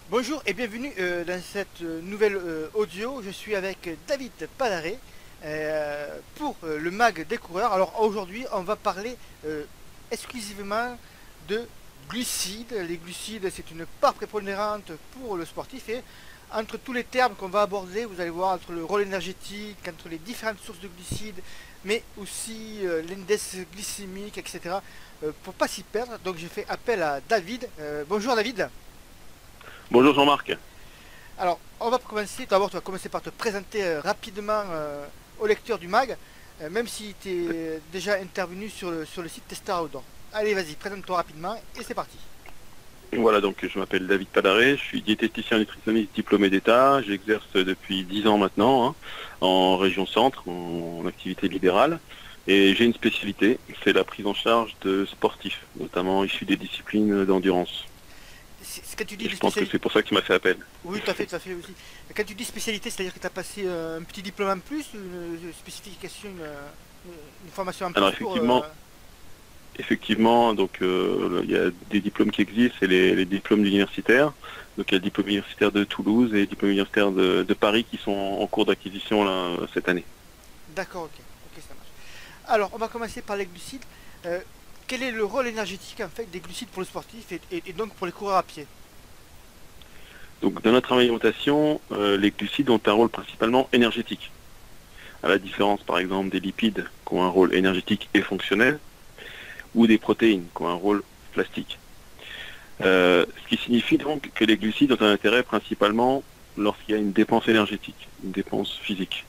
Bonjour et bienvenue dans cette nouvelle audio. Je suis avec David Padaré pour le mag des coureurs. Alors aujourd'hui, on va parler exclusivement de glucides. Les glucides, c'est une part prépondérante pour le sportif et entre tous les termes qu'on va aborder, vous allez voir entre le rôle énergétique, entre les différentes sources de glucides, mais aussi l'index glycémique, etc. Pour pas s'y perdre, donc j'ai fait appel à David. Bonjour David. Bonjour Jean-Marc. Alors, on va commencer. D'abord, tu vas commencer par te présenter rapidement au lecteur du mag, même si tu es déjà intervenu sur le site Testa Outdoor. Allez, vas-y, présente-toi rapidement et c'est parti. Voilà, donc je m'appelle David Padaré, je suis diététicien nutritionniste diplômé d'État. J'exerce depuis 10 ans maintenant, en région centre, en activité libérale. Et j'ai une spécialité, c'est la prise en charge de sportifs, notamment issus des disciplines d'endurance. Quand tu dis Et de je pense que spécialité. c'est pour ça que tu m'as fait appel. Oui, tout à fait aussi. Quand tu dis spécialité, c'est-à-dire que tu as passé un petit diplôme en plus, une spécification, une formation en Alors plus pour. effectivement, donc il y a des diplômes qui existent, c'est les diplômes universitaires. Donc il y a le diplôme universitaire de Toulouse et le diplôme universitaire de Paris qui sont en cours d'acquisition là, cette année. D'accord, ok, ok, ça marche. Alors, on va commencer par les glucides. Euh, Quel est le rôle énergétique en fait des glucides pour le sportif et donc pour les coureurs à pied? Donc dans notre alimentation, les glucides ont un rôle principalement énergétique. À la différence par exemple des lipides qui ont un rôle énergétique et fonctionnel, ou des protéines qui ont un rôle plastique. Ce qui signifie donc que les glucides ont un intérêt principalement lorsqu'il y a une dépense énergétique, une dépense physique.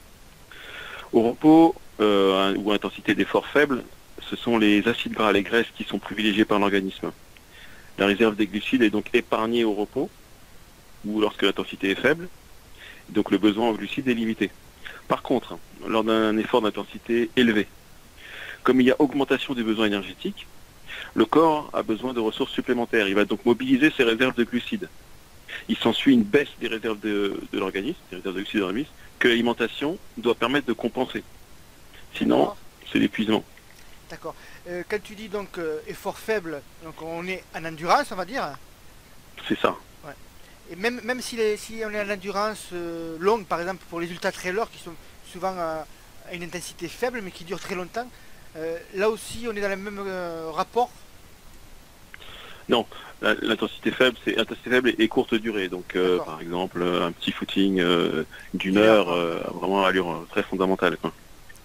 Au repos ou à intensité d'effort faible, ce sont les acides gras, les graisses qui sont privilégiés par l'organisme. La réserve des glucides est donc épargnée au repos ou lorsque l'intensité est faible, donc le besoin en glucides est limité. Par contre, lors d'un effort d'intensité élevée, comme il y a augmentation des besoins énergétiques, le corps a besoin de ressources supplémentaires. Il va donc mobiliser ses réserves de glucides. Il s'ensuit une baisse des réserves de l'organisme, des réserves de glucides de l'organisme, que l'alimentation doit permettre de compenser. Sinon, D'accord, c'est l'épuisement. d'accord. Quand tu dis donc effort faible, donc on est en endurance, on va dire. C'est ça. Ouais. Et même si on est en endurance longue, par exemple pour les ultra trailers qui sont souvent à une intensité faible mais qui durent très longtemps, là aussi on est dans le même rapport. Non, l'intensité faible, c'est intensité faible et courte durée. Donc, D'accord. par exemple, un petit footing d'une D'une heure, heure quoi. a vraiment allure très fondamentale, quoi.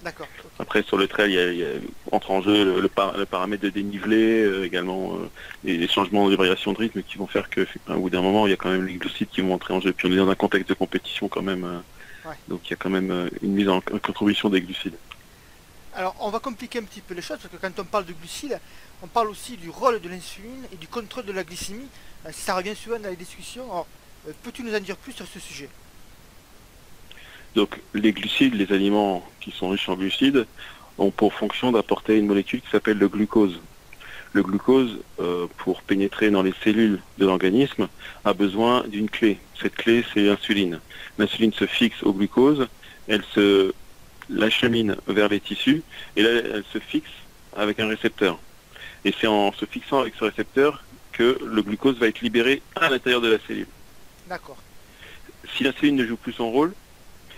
D'accord. Ok. Après, sur le trail, entre en jeu le paramètre de dénivelé, également les changements de variation de rythme qui vont faire que, au bout d'un moment, il y a quand même les glucides qui vont entrer en jeu. Puis on est dans un contexte de compétition quand même, Ouais. donc il y a quand même une mise en contribution des glucides. Alors on va compliquer un petit peu les choses parce que quand on parle de glucides, on parle aussi du rôle de l'insuline et du contrôle de la glycémie. Ça revient souvent dans les discussions. Alors, peux-tu nous en dire plus sur ce sujet? Donc les glucides, les aliments qui sont riches en glucides, ont pour fonction d'apporter une molécule qui s'appelle le glucose. Le glucose, pour pénétrer dans les cellules de l'organisme, a besoin d'une clé. Cette clé, c'est l'insuline. L'insuline se fixe au glucose, elle se l'achemine vers les tissus, et là, elle se fixe avec un récepteur. Et c'est en se fixant avec ce récepteur que le glucose va être libéré à l'intérieur de la cellule. D'accord. Si l'insuline ne joue plus son rôle,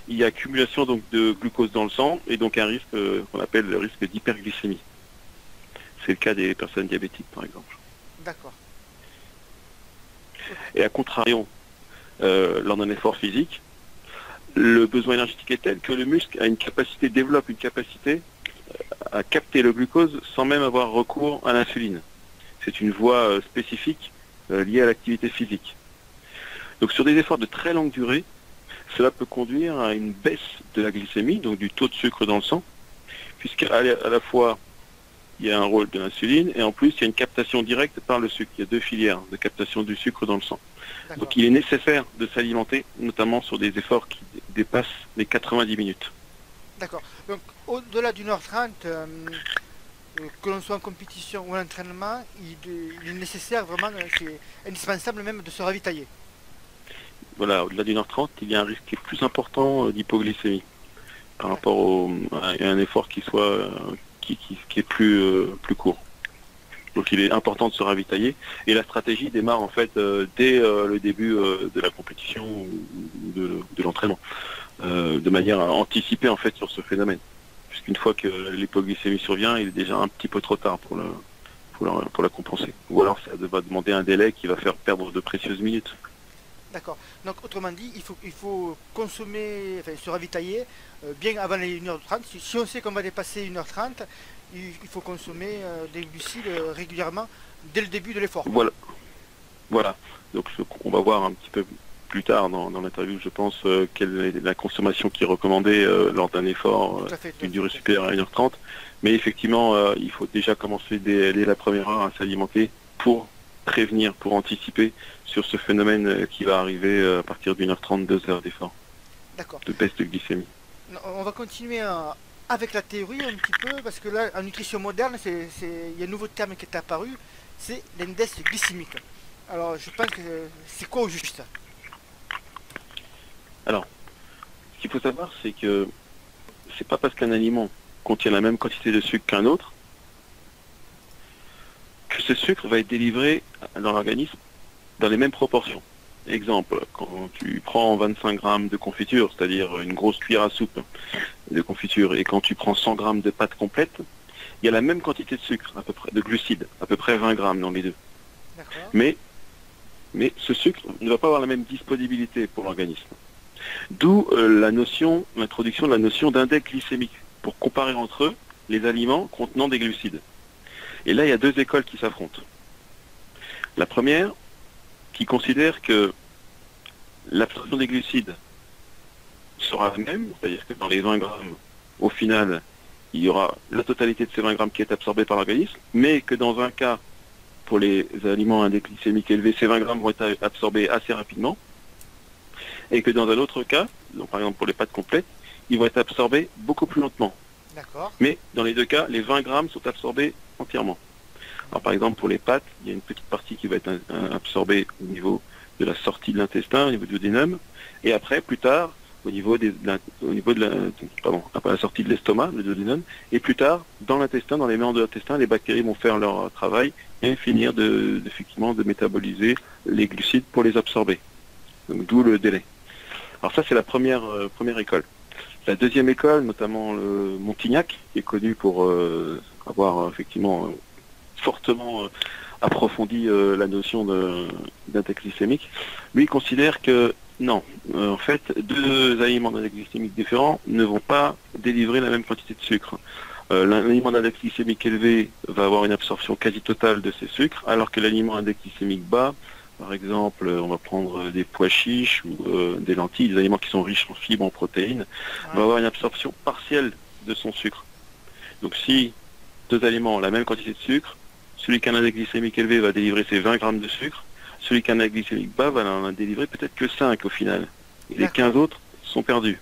il y a accumulation donc de glucose dans le sang, et donc un risque qu'on appelle le risque d'hyperglycémie. C'est le cas des personnes diabétiques, par exemple. D'accord. Et à contrario, lors d'un effort physique, le besoin énergétique est tel que le muscle a une capacité, développe une capacité à capter le glucose sans même avoir recours à l'insuline. C'est une voie spécifique liée à l'activité physique. Donc sur des efforts de très longue durée, cela peut conduire à une baisse de la glycémie, donc du taux de sucre dans le sang, puisqu'à à la fois il y a un rôle de l'insuline et en plus il y a une captation directe par le sucre. Il y a deux filières de captation du sucre dans le sang. D'accord. Donc il est nécessaire de s'alimenter, notamment sur des efforts qui dépassent les 90 minutes. D'accord. Donc au-delà d'une heure trente, que l'on soit en compétition ou en entraînement, il est nécessaire vraiment, c'est indispensable même de se ravitailler. Voilà, au-delà d'une heure 30, il y a un risque qui est plus important d'hypoglycémie par rapport à un effort qui soit qui est plus court. Donc il est important de se ravitailler. Et la stratégie démarre en fait dès le début de la compétition ou de l'entraînement, de manière à anticiper en fait sur ce phénomène. Puisqu'une fois que l'hypoglycémie survient, il est déjà un petit peu trop tard pour la compenser. Ou alors ça va demander un délai qui va faire perdre de précieuses minutes. D'accord. Donc autrement dit, il faut consommer, enfin se ravitailler bien avant les 1h30. Si on sait qu'on va dépasser 1h30, il faut consommer des glucides régulièrement dès le début de l'effort. Voilà. Voilà. Donc on va voir un petit peu plus tard dans l'interview, je pense, quelle est la consommation qui est recommandée lors d'un effort d'une durée supérieure à 1h30. Mais effectivement, il faut déjà commencer dès la première heure à s'alimenter pour prévenir, pour anticiper sur ce phénomène qui va arriver à partir d'1h30, 2 heures d'effort. D'accord. De baisse de glycémie. On va continuer avec la théorie un petit peu, parce que là, en nutrition moderne, il y a un nouveau terme qui est apparu, c'est l'index glycémique. Alors, je pense que c'est quoi au juste? Alors, ce qu'il faut savoir, c'est que c'est pas parce qu'un aliment contient la même quantité de sucre qu'un autre que ce sucre va être délivré dans l'organisme dans les mêmes proportions. Exemple, quand tu prends 25 grammes de confiture, c'est-à-dire une grosse cuillère à soupe de confiture, et quand tu prends 100 grammes de pâte complète, il y a la même quantité de sucre, à peu près, de glucides, à peu près 20 grammes dans les deux. Mais ce sucre ne va pas avoir la même disponibilité pour l'organisme. D'où l'introduction de la notion d'index glycémique, pour comparer entre eux les aliments contenant des glucides. Et là, il y a deux écoles qui s'affrontent. La première, qui considère que l'absorption des glucides sera la même, c'est-à-dire que dans les 20 grammes, au final, il y aura la totalité de ces 20 grammes qui est absorbée par l'organisme, mais que dans un cas, pour les aliments à index glycémique élevé, ces 20 grammes vont être absorbés assez rapidement, et que dans un autre cas, donc par exemple pour les pâtes complètes, ils vont être absorbés beaucoup plus lentement. Mais dans les deux cas, les 20 grammes sont absorbés entièrement. Alors par exemple pour les pâtes, il y a une petite partie qui va être absorbée au niveau de la sortie de l'intestin, au niveau du duodénum, et après, plus tard, après la sortie de l'estomac, le duodénum, et plus tard, dans l'intestin, dans les méandres de l'intestin, les bactéries vont faire leur travail et finir effectivement de métaboliser les glucides pour les absorber. Donc d'où le délai. Alors ça c'est la première école. La deuxième école, notamment le Montignac, qui est connu pour avoir effectivement fortement approfondi la notion d'index glycémique, lui considère que non, en fait, deux aliments d'index glycémique différents ne vont pas délivrer la même quantité de sucre. L'aliment d'index glycémique élevé va avoir une absorption quasi totale de ces sucres, alors que l'aliment index glycémique bas, par exemple, on va prendre des pois chiches ou des lentilles, des aliments qui sont riches en fibres, en protéines, va avoir une absorption partielle de son sucre. Donc si deux aliments ont la même quantité de sucre, celui qui a un index glycémique élevé va délivrer ses 20 grammes de sucre, celui qui a un index glycémique bas va en délivrer peut-être que 5 au final. Et les 15 autres sont perdus.